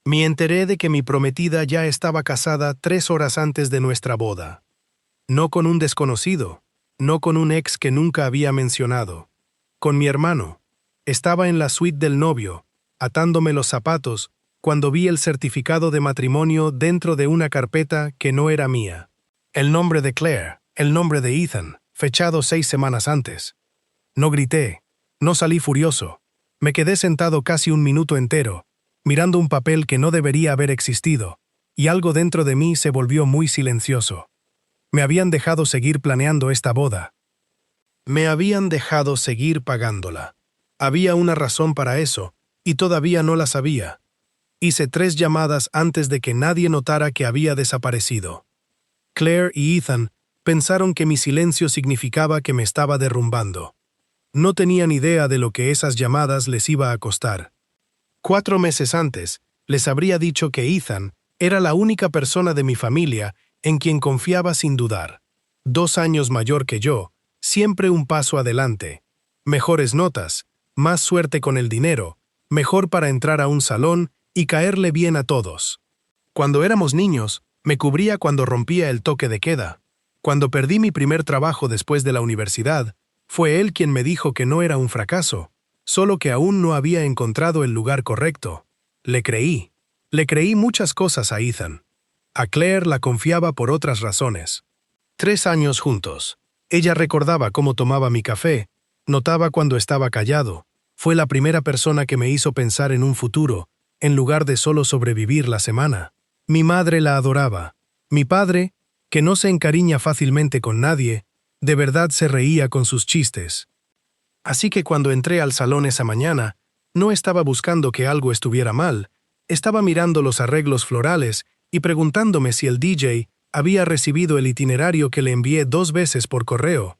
Me enteré de que mi prometida ya estaba casada 3 horas antes de nuestra boda. No con un desconocido, no con un ex que nunca había mencionado. Con mi hermano. Estaba en la suite del novio, atándome los zapatos, cuando vi el certificado de matrimonio dentro de una carpeta que no era mía. El nombre de Claire, el nombre de Ethan, fechado 6 semanas antes. No grité, no salí furioso. Me quedé sentado casi un minuto entero, mirando un papel que no debería haber existido, y algo dentro de mí se volvió muy silencioso. Me habían dejado seguir planeando esta boda. Me habían dejado seguir pagándola. Había una razón para eso, y todavía no la sabía. Hice 3 llamadas antes de que nadie notara que había desaparecido. Claire y Ethan pensaron que mi silencio significaba que me estaba derrumbando. No tenían idea de lo que esas llamadas les iba a costar. 4 meses antes, les habría dicho que Ethan era la única persona de mi familia en quien confiaba sin dudar. 2 años mayor que yo, siempre un paso adelante. Mejores notas, más suerte con el dinero, mejor para entrar a un salón y caerle bien a todos. Cuando éramos niños, me cubría cuando rompía el toque de queda. Cuando perdí mi primer trabajo después de la universidad, fue él quien me dijo que no era un fracaso, solo que aún no había encontrado el lugar correcto. Le creí. Le creí muchas cosas a Ethan. A Claire la confiaba por otras razones. 3 años juntos. Ella recordaba cómo tomaba mi café, notaba cuando estaba callado. Fue la primera persona que me hizo pensar en un futuro, en lugar de solo sobrevivir la semana. Mi madre la adoraba. Mi padre, que no se encariña fácilmente con nadie, de verdad se reía con sus chistes. Así que cuando entré al salón esa mañana, no estaba buscando que algo estuviera mal, estaba mirando los arreglos florales y preguntándome si el DJ había recibido el itinerario que le envié 2 veces por correo.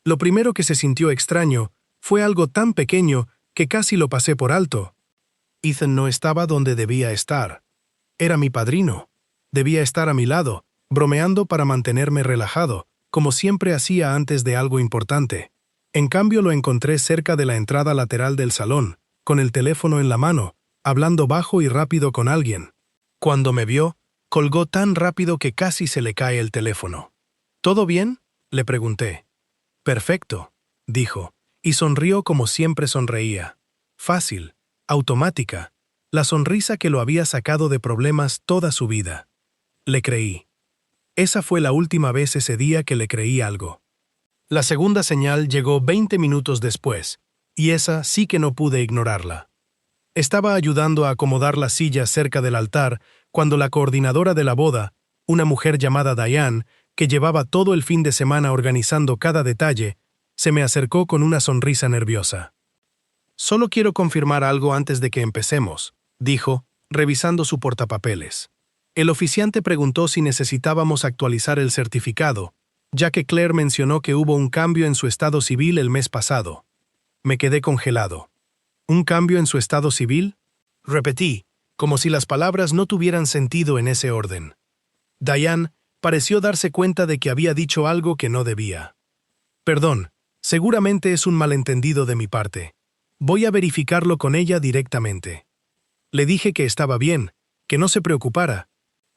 Lo primero que se sintió extraño fue algo tan pequeño que casi lo pasé por alto. Ethan no estaba donde debía estar. Era mi padrino. Debía estar a mi lado, bromeando para mantenerme relajado, como siempre hacía antes de algo importante. En cambio lo encontré cerca de la entrada lateral del salón, con el teléfono en la mano, hablando bajo y rápido con alguien. Cuando me vio, colgó tan rápido que casi se le cae el teléfono. ¿Todo bien?, le pregunté. Perfecto, dijo, y sonrió como siempre sonreía. Fácil, automática, la sonrisa que lo había sacado de problemas toda su vida. Le creí. Esa fue la última vez ese día que le creí algo. La segunda señal llegó 20 minutos después, y esa sí que no pude ignorarla. Estaba ayudando a acomodar las sillas cerca del altar cuando la coordinadora de la boda, una mujer llamada Diane, que llevaba todo el fin de semana organizando cada detalle, se me acercó con una sonrisa nerviosa. «Solo quiero confirmar algo antes de que empecemos», dijo, revisando su portapapeles. El oficiante preguntó si necesitábamos actualizar el certificado, ya que Claire mencionó que hubo un cambio en su estado civil el mes pasado. Me quedé congelado. ¿Un cambio en su estado civil? Repetí, como si las palabras no tuvieran sentido en ese orden. Diane pareció darse cuenta de que había dicho algo que no debía. Perdón, seguramente es un malentendido de mi parte. Voy a verificarlo con ella directamente. Le dije que estaba bien, que no se preocupara,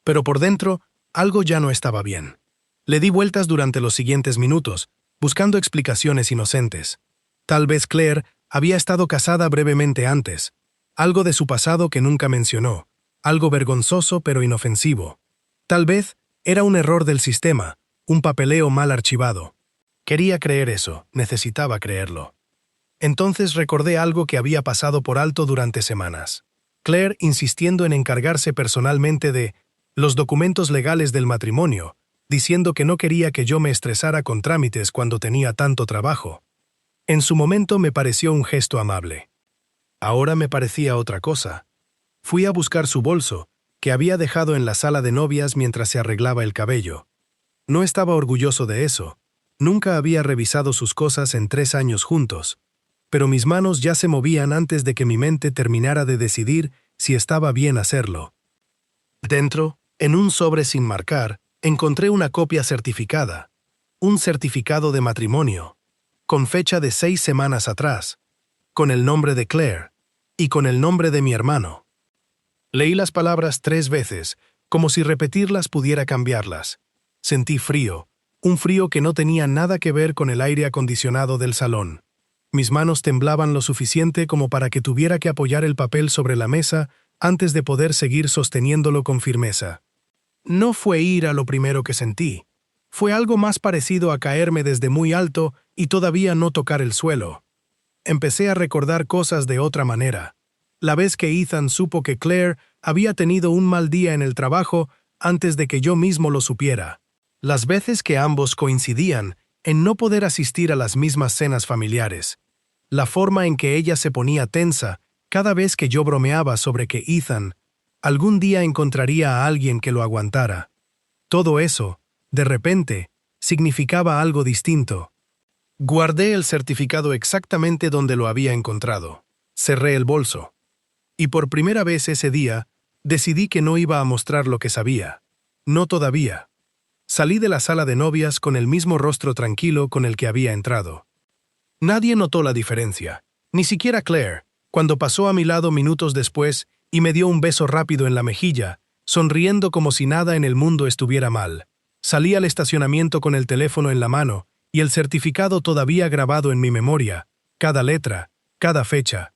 pero por dentro algo ya no estaba bien. Le di vueltas durante los siguientes minutos, buscando explicaciones inocentes. Tal vez Claire había estado casada brevemente antes, algo de su pasado que nunca mencionó, algo vergonzoso pero inofensivo. Tal vez era un error del sistema, un papeleo mal archivado. Quería creer eso, necesitaba creerlo. Entonces recordé algo que había pasado por alto durante semanas. Claire insistiendo en encargarse personalmente de los documentos legales del matrimonio, diciendo que no quería que yo me estresara con trámites cuando tenía tanto trabajo. En su momento me pareció un gesto amable. Ahora me parecía otra cosa. Fui a buscar su bolso, que había dejado en la sala de novias mientras se arreglaba el cabello. No estaba orgulloso de eso. Nunca había revisado sus cosas en 3 años juntos, pero mis manos ya se movían antes de que mi mente terminara de decidir si estaba bien hacerlo. Dentro, en un sobre sin marcar, encontré una copia certificada, un certificado de matrimonio, con fecha de 6 semanas atrás, con el nombre de Claire y con el nombre de mi hermano. Leí las palabras 3 veces, como si repetirlas pudiera cambiarlas. Sentí frío, un frío que no tenía nada que ver con el aire acondicionado del salón. Mis manos temblaban lo suficiente como para que tuviera que apoyar el papel sobre la mesa antes de poder seguir sosteniéndolo con firmeza. No fue ira lo primero que sentí. Fue algo más parecido a caerme desde muy alto y todavía no tocar el suelo. Empecé a recordar cosas de otra manera. La vez que Ethan supo que Claire había tenido un mal día en el trabajo antes de que yo mismo lo supiera. Las veces que ambos coincidían en no poder asistir a las mismas cenas familiares. La forma en que ella se ponía tensa cada vez que yo bromeaba sobre que Ethan algún día encontraría a alguien que lo aguantara. Todo eso, de repente, significaba algo distinto. Guardé el certificado exactamente donde lo había encontrado. Cerré el bolso. Y por primera vez ese día, decidí que no iba a mostrar lo que sabía. No todavía. Salí de la sala de novias con el mismo rostro tranquilo con el que había entrado. Nadie notó la diferencia, ni siquiera Claire, cuando pasó a mi lado minutos después y me dio un beso rápido en la mejilla, sonriendo como si nada en el mundo estuviera mal. Salí al estacionamiento con el teléfono en la mano y el certificado todavía grabado en mi memoria, cada letra, cada fecha.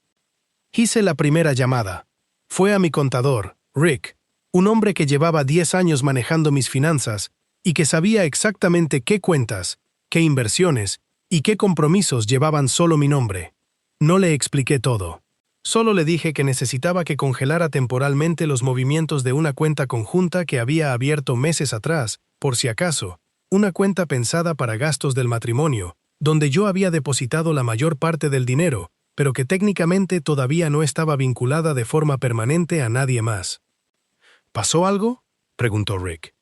Hice la primera llamada. Fue a mi contador, Rick, un hombre que llevaba 10 años manejando mis finanzas y que sabía exactamente qué cuentas, qué inversiones y qué compromisos llevaban solo mi nombre. No le expliqué todo. Solo le dije que necesitaba que congelara temporalmente los movimientos de una cuenta conjunta que había abierto meses atrás, por si acaso, una cuenta pensada para gastos del matrimonio, donde yo había depositado la mayor parte del dinero, pero que técnicamente todavía no estaba vinculada de forma permanente a nadie más. ¿Pasó algo?, preguntó Rick.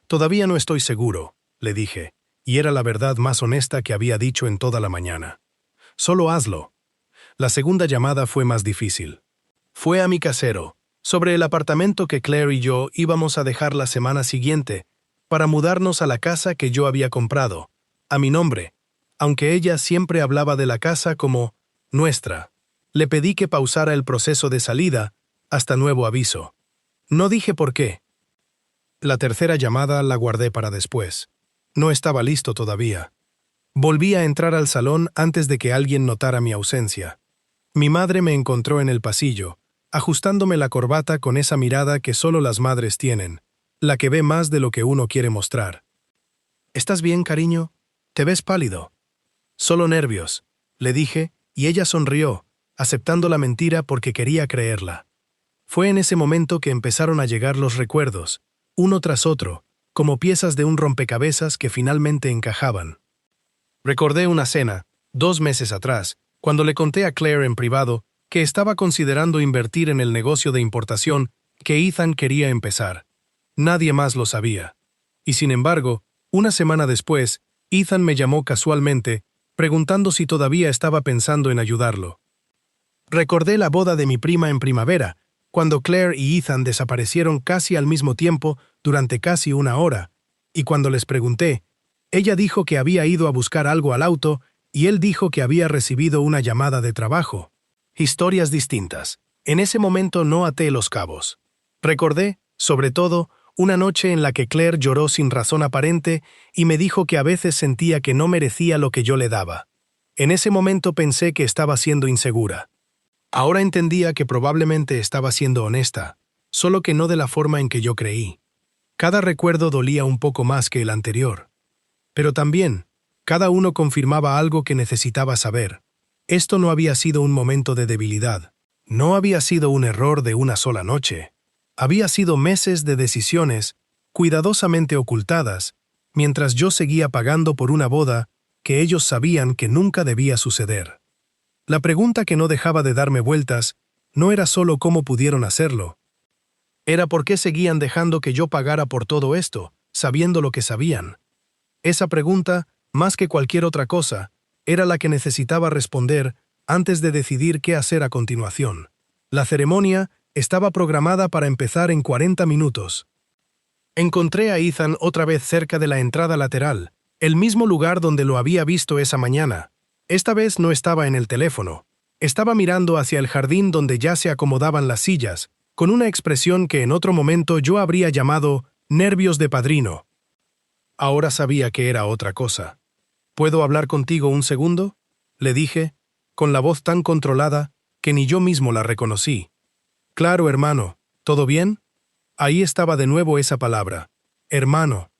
Todavía no estoy seguro, le dije, y era la verdad más honesta que había dicho en toda la mañana. Solo hazlo. La segunda llamada fue más difícil. Fue a mi casero, sobre el apartamento que Claire y yo íbamos a dejar la semana siguiente, para mudarnos a la casa que yo había comprado, a mi nombre, aunque ella siempre hablaba de la casa como nuestra. Le pedí que pausara el proceso de salida hasta nuevo aviso. No dije por qué. La tercera llamada la guardé para después. No estaba listo todavía. Volví a entrar al salón antes de que alguien notara mi ausencia. Mi madre me encontró en el pasillo, ajustándome la corbata con esa mirada que solo las madres tienen, la que ve más de lo que uno quiere mostrar. ¿Estás bien, cariño? Te ves pálido. Solo nervios, le dije, y ella sonrió, aceptando la mentira porque quería creerla. Fue en ese momento que empezaron a llegar los recuerdos, uno tras otro, como piezas de un rompecabezas que finalmente encajaban. Recordé una cena, 2 meses atrás, cuando le conté a Claire en privado que estaba considerando invertir en el negocio de importación que Ethan quería empezar. Nadie más lo sabía. Y sin embargo, una semana después, Ethan me llamó casualmente, preguntando si todavía estaba pensando en ayudarlo. Recordé la boda de mi prima en primavera, cuando Claire y Ethan desaparecieron casi al mismo tiempo durante casi 1 hora, y cuando les pregunté, ella dijo que había ido a buscar algo al auto y él dijo que había recibido una llamada de trabajo. Historias distintas. En ese momento no até los cabos. Recordé, sobre todo, una noche en la que Claire lloró sin razón aparente y me dijo que a veces sentía que no merecía lo que yo le daba. En ese momento pensé que estaba siendo insegura. Ahora entendía que probablemente estaba siendo honesta, solo que no de la forma en que yo creí. Cada recuerdo dolía un poco más que el anterior. Pero también, cada uno confirmaba algo que necesitaba saber. Esto no había sido un momento de debilidad. No había sido un error de una sola noche. Había sido meses de decisiones, cuidadosamente ocultadas, mientras yo seguía pagando por una boda que ellos sabían que nunca debía suceder. La pregunta que no dejaba de darme vueltas no era solo cómo pudieron hacerlo. Era por qué seguían dejando que yo pagara por todo esto, sabiendo lo que sabían. Esa pregunta, más que cualquier otra cosa, era la que necesitaba responder antes de decidir qué hacer a continuación. La ceremonia estaba programada para empezar en 40 minutos. Encontré a Ethan otra vez cerca de la entrada lateral, el mismo lugar donde lo había visto esa mañana. Esta vez no estaba en el teléfono. Estaba mirando hacia el jardín donde ya se acomodaban las sillas, con una expresión que en otro momento yo habría llamado nervios de padrino. Ahora sabía que era otra cosa. ¿Puedo hablar contigo un segundo?, le dije, con la voz tan controlada que ni yo mismo la reconocí. Claro, hermano, ¿todo bien? Ahí estaba de nuevo esa palabra, hermano.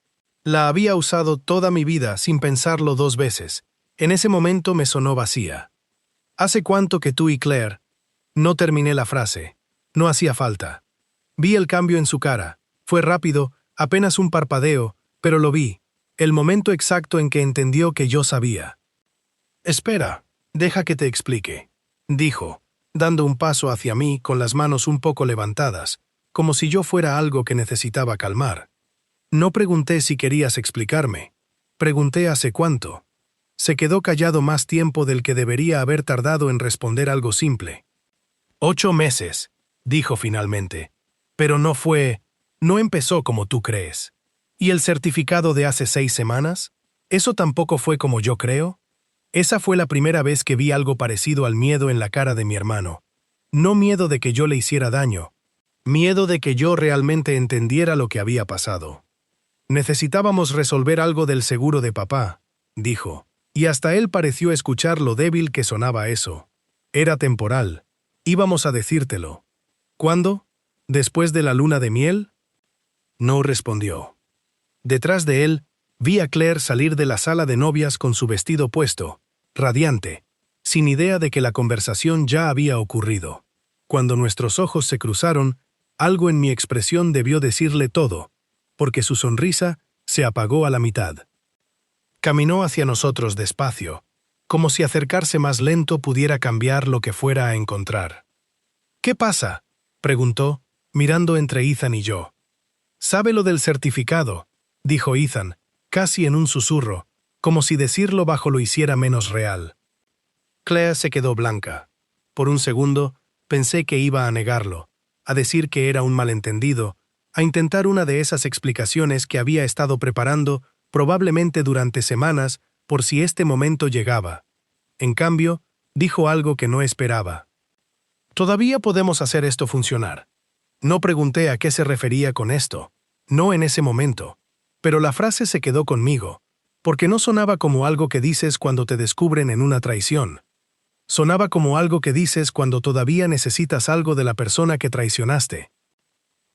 La había usado toda mi vida sin pensarlo 2 veces. En ese momento me sonó vacía. ¿Hace cuánto que tú y Claire? No terminé la frase. No hacía falta. Vi el cambio en su cara. Fue rápido, apenas un parpadeo, pero lo vi. El momento exacto en que entendió que yo sabía. Espera, deja que te explique, dijo, dando un paso hacia mí con las manos un poco levantadas, como si yo fuera algo que necesitaba calmar. No pregunté si querías explicarme. Pregunté hace cuánto. Se quedó callado más tiempo del que debería haber tardado en responder algo simple. 8 meses, dijo finalmente. Pero no empezó como tú crees. ¿Y el certificado de hace 6 semanas? ¿Eso tampoco fue como yo creo? Esa fue la primera vez que vi algo parecido al miedo en la cara de mi hermano. No miedo de que yo le hiciera daño. Miedo de que yo realmente entendiera lo que había pasado. Necesitábamos resolver algo del seguro de papá, dijo, y hasta él pareció escuchar lo débil que sonaba eso. Era temporal. Íbamos a decírtelo. ¿Cuándo? ¿Después de la luna de miel? No respondió. Detrás de él, vi a Claire salir de la sala de novias con su vestido puesto, radiante, sin idea de que la conversación ya había ocurrido. Cuando nuestros ojos se cruzaron, algo en mi expresión debió decirle todo, porque su sonrisa se apagó a la mitad. Caminó hacia nosotros despacio, como si acercarse más lento pudiera cambiar lo que fuera a encontrar. ¿Qué pasa?, preguntó, mirando entre Ethan y yo. «¿Sabe lo del certificado?», dijo Ethan, casi en un susurro, como si decirlo bajo lo hiciera menos real. Claire se quedó blanca. Por un segundo, pensé que iba a negarlo, a decir que era un malentendido, a intentar una de esas explicaciones que había estado preparando probablemente durante semanas por si este momento llegaba. En cambio, dijo algo que no esperaba. «Todavía podemos hacer esto funcionar». No pregunté a qué se refería con esto, no en ese momento, pero la frase se quedó conmigo, porque no sonaba como algo que dices cuando te descubren en una traición. Sonaba como algo que dices cuando todavía necesitas algo de la persona que traicionaste.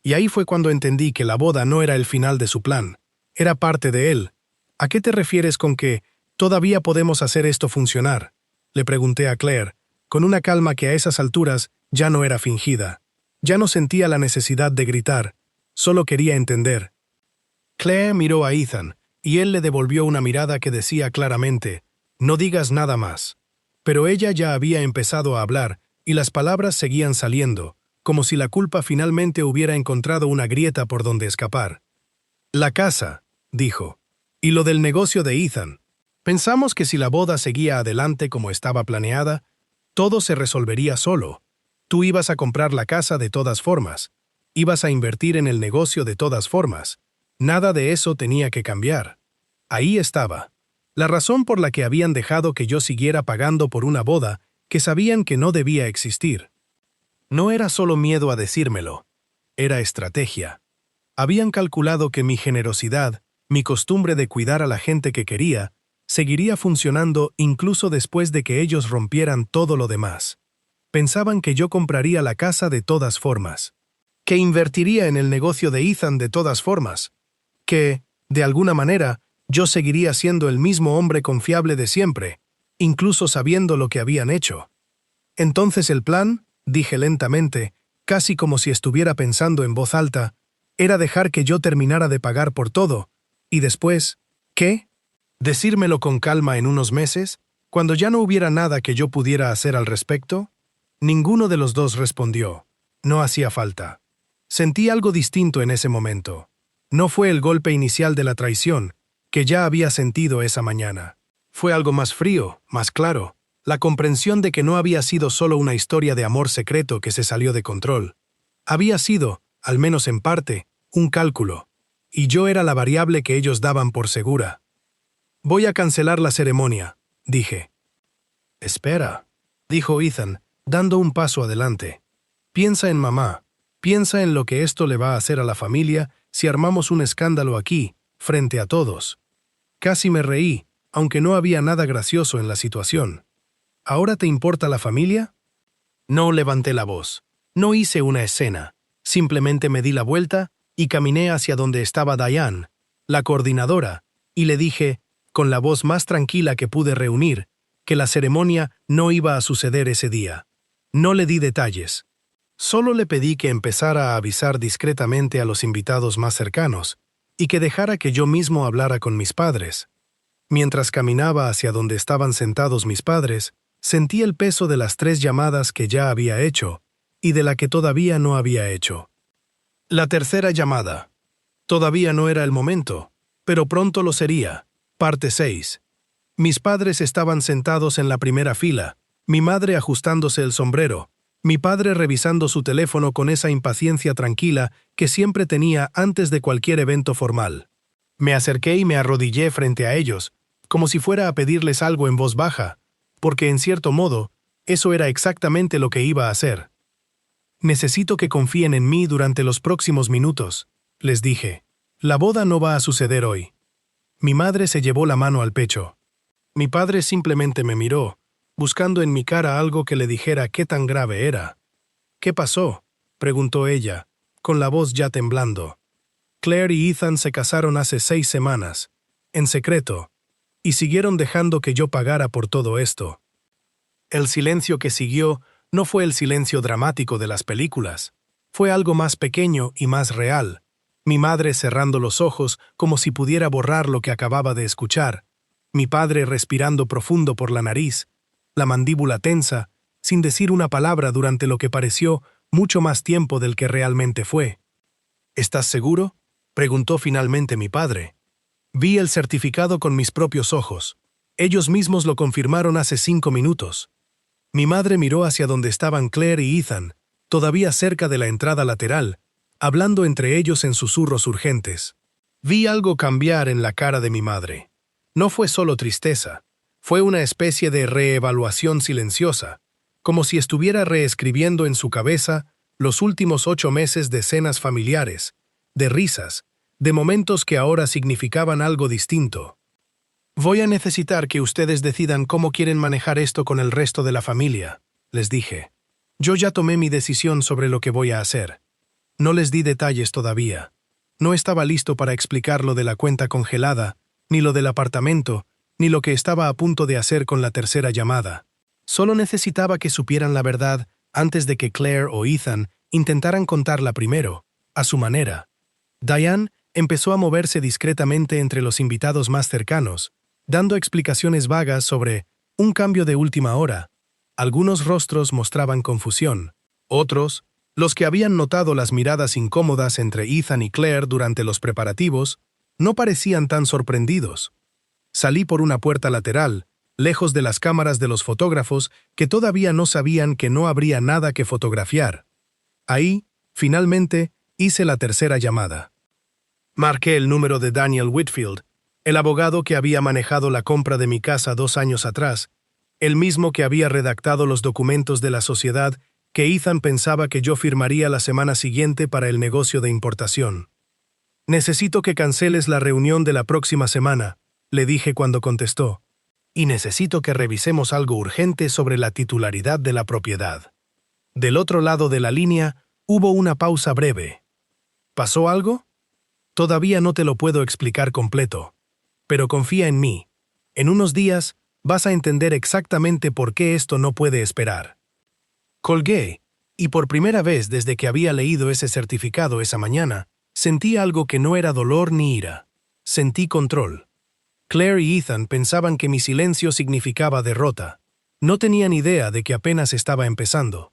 Y ahí fue cuando entendí que la boda no era el final de su plan, era parte de él. ¿A qué te refieres con que todavía podemos hacer esto funcionar?, le pregunté a Claire, con una calma que a esas alturas ya no era fingida. Ya no sentía la necesidad de gritar, solo quería entender. Claire miró a Ethan, y él le devolvió una mirada que decía claramente, «No digas nada más». Pero ella ya había empezado a hablar, y las palabras seguían saliendo, como si la culpa finalmente hubiera encontrado una grieta por donde escapar. «La casa», dijo, «y lo del negocio de Ethan. Pensamos que si la boda seguía adelante como estaba planeada, todo se resolvería solo. Tú ibas a comprar la casa de todas formas. Ibas a invertir en el negocio de todas formas. Nada de eso tenía que cambiar. Ahí estaba. La razón por la que habían dejado que yo siguiera pagando por una boda que sabían que no debía existir. No era solo miedo a decírmelo. Era estrategia. Habían calculado que mi generosidad, mi costumbre de cuidar a la gente que quería, seguiría funcionando incluso después de que ellos rompieran todo lo demás. Pensaban que yo compraría la casa de todas formas, que invertiría en el negocio de Ethan de todas formas, que, de alguna manera, yo seguiría siendo el mismo hombre confiable de siempre, incluso sabiendo lo que habían hecho. Entonces el plan, dije lentamente, casi como si estuviera pensando en voz alta, era dejar que yo terminara de pagar por todo, y después, ¿qué? ¿Decírmelo con calma en unos meses, cuando ya no hubiera nada que yo pudiera hacer al respecto? Ninguno de los dos respondió. No hacía falta. Sentí algo distinto en ese momento. No fue el golpe inicial de la traición, que ya había sentido esa mañana. Fue algo más frío, más claro, la comprensión de que no había sido solo una historia de amor secreto que se salió de control. Había sido, al menos en parte, un cálculo, y yo era la variable que ellos daban por segura. «Voy a cancelar la ceremonia», dije. «Espera», dijo Ethan, dando un paso adelante. «Piensa en mamá. Piensa en lo que esto le va a hacer a la familia si armamos un escándalo aquí, frente a todos. Casi me reí, aunque no había nada gracioso en la situación. ¿Ahora te importa la familia? No levanté la voz. No hice una escena. Simplemente me di la vuelta y caminé hacia donde estaba Diane, la coordinadora, y le dije, con la voz más tranquila que pude reunir, que la ceremonia no iba a suceder ese día. No le di detalles. Solo le pedí que empezara a avisar discretamente a los invitados más cercanos y que dejara que yo mismo hablara con mis padres. Mientras caminaba hacia donde estaban sentados mis padres, sentí el peso de las 3 llamadas que ya había hecho y de la que todavía no había hecho. La tercera llamada. Todavía no era el momento, pero pronto lo sería. Parte 6. Mis padres estaban sentados en la primera fila, mi madre ajustándose el sombrero, mi padre revisando su teléfono con esa impaciencia tranquila que siempre tenía antes de cualquier evento formal. Me acerqué y me arrodillé frente a ellos, como si fuera a pedirles algo en voz baja, porque en cierto modo, eso era exactamente lo que iba a hacer. Necesito que confíen en mí durante los próximos minutos, les dije. La boda no va a suceder hoy. Mi madre se llevó la mano al pecho. Mi padre simplemente me miró, buscando en mi cara algo que le dijera qué tan grave era. ¿Qué pasó?, preguntó ella, con la voz ya temblando. Claire y Ethan se casaron hace 6 semanas, en secreto, y siguieron dejando que yo pagara por todo esto. El silencio que siguió no fue el silencio dramático de las películas. Fue algo más pequeño y más real. Mi madre cerrando los ojos como si pudiera borrar lo que acababa de escuchar. Mi padre respirando profundo por la nariz, la mandíbula tensa, sin decir una palabra durante lo que pareció mucho más tiempo del que realmente fue. ¿Estás seguro?, preguntó finalmente mi padre. Vi el certificado con mis propios ojos. Ellos mismos lo confirmaron hace 5 minutos. Mi madre miró hacia donde estaban Claire y Ethan, todavía cerca de la entrada lateral, hablando entre ellos en susurros urgentes. Vi algo cambiar en la cara de mi madre. No fue solo tristeza. Fue una especie de reevaluación silenciosa, como si estuviera reescribiendo en su cabeza los últimos 8 meses de cenas familiares, de risas, de momentos que ahora significaban algo distinto. Voy a necesitar que ustedes decidan cómo quieren manejar esto con el resto de la familia, les dije. Yo ya tomé mi decisión sobre lo que voy a hacer. No les di detalles todavía. No estaba listo para explicar lo de la cuenta congelada, ni lo del apartamento, ni lo que estaba a punto de hacer con la tercera llamada. Solo necesitaba que supieran la verdad antes de que Claire o Ethan intentaran contarla primero, a su manera. Diane empezó a moverse discretamente entre los invitados más cercanos, dando explicaciones vagas sobre un cambio de última hora. Algunos rostros mostraban confusión. Otros, los que habían notado las miradas incómodas entre Ethan y Claire durante los preparativos, no parecían tan sorprendidos. Salí por una puerta lateral, lejos de las cámaras de los fotógrafos que todavía no sabían que no habría nada que fotografiar. Ahí, finalmente, hice la tercera llamada. Marqué el número de Daniel Whitfield, el abogado que había manejado la compra de mi casa 2 años atrás, el mismo que había redactado los documentos de la sociedad que Ethan pensaba que yo firmaría la semana siguiente para el negocio de importación. Necesito que canceles la reunión de la próxima semana, le dije cuando contestó, y necesito que revisemos algo urgente sobre la titularidad de la propiedad. Del otro lado de la línea hubo una pausa breve. ¿Pasó algo? Todavía no te lo puedo explicar completo, pero confía en mí. En unos días vas a entender exactamente por qué esto no puede esperar. Colgué, y por primera vez desde que había leído ese certificado esa mañana, sentí algo que no era dolor ni ira. Sentí control. Claire y Ethan pensaban que mi silencio significaba derrota. No tenían idea de que apenas estaba empezando.